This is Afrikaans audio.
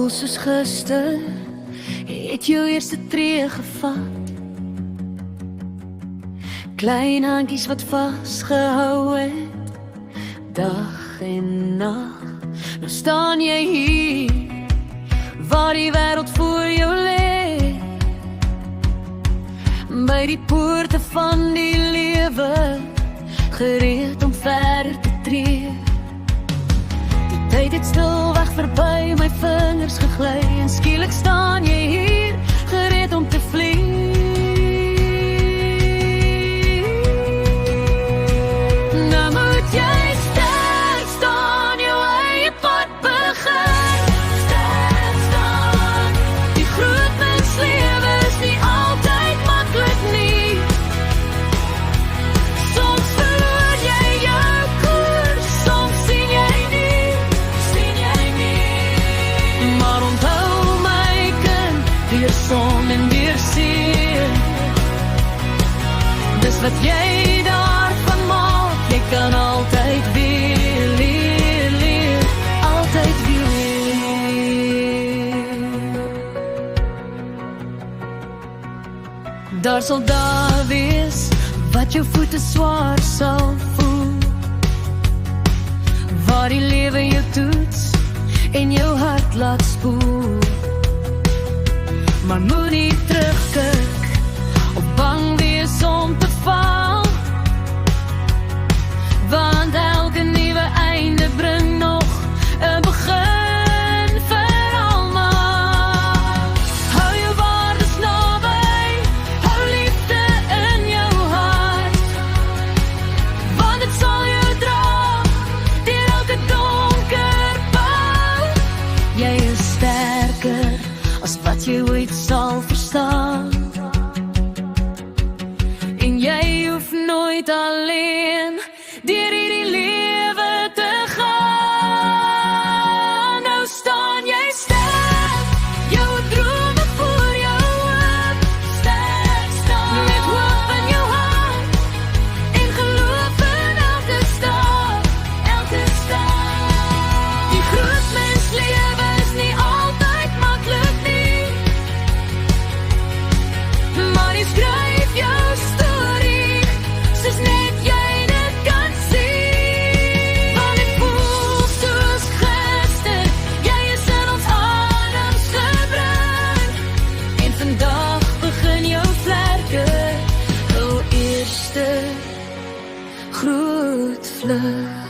voel soos gister, het jou eerste tree gevat. Klein handjies wat vasgehou het, dag en nacht. Nou staan jy hier, waar die wêreld voor jou lê, by die poorte van die lewe, gereed om verder te tree. Die tyd het stilweg verby my vingers gegly, en skielik staan jy hier, gereed om te vlieg. Nou moet jy sterk staan, jou eie pad begin. Sterk staan, die groot menslewe is nie altyd maklik nie. Soms verloor jy jou koers, soms sien jy nie. Maar onthou my kind, weer son en weer see. Dis wat jy daarvan maak, jy kan altyd weer leer, altyd weer leer. Daar sal dae wees, wat jou voete swaar sal voel, waar die lewe jou toets, en jou hart laat spoel. Maar moenie terugkyk, of bang wees om te val, want elke nuwe einde bring nog 'n begin vir almal. Hou jou waardes naby, hou liefde in jou hart, want dit sal jou dra deur elke donker pad. Jy is sterker as wat jy ooit sal verstaan, en jy hoef nooit alleen deur hierdie lewe te gaan. Nou staan jy sterk, jou drome voor jou oop. Sterk staan, met hoop in jou hart, en geloof in elke stap, elke stap. Die groot mens lewe is nie altyd maklik nie, maar jy skryf jou story, soos net jy dit kan sien. Want ek voel soos gister, jy is in ons adems gebring, en vandag begin jou vlerke, jou eerste groot vlug.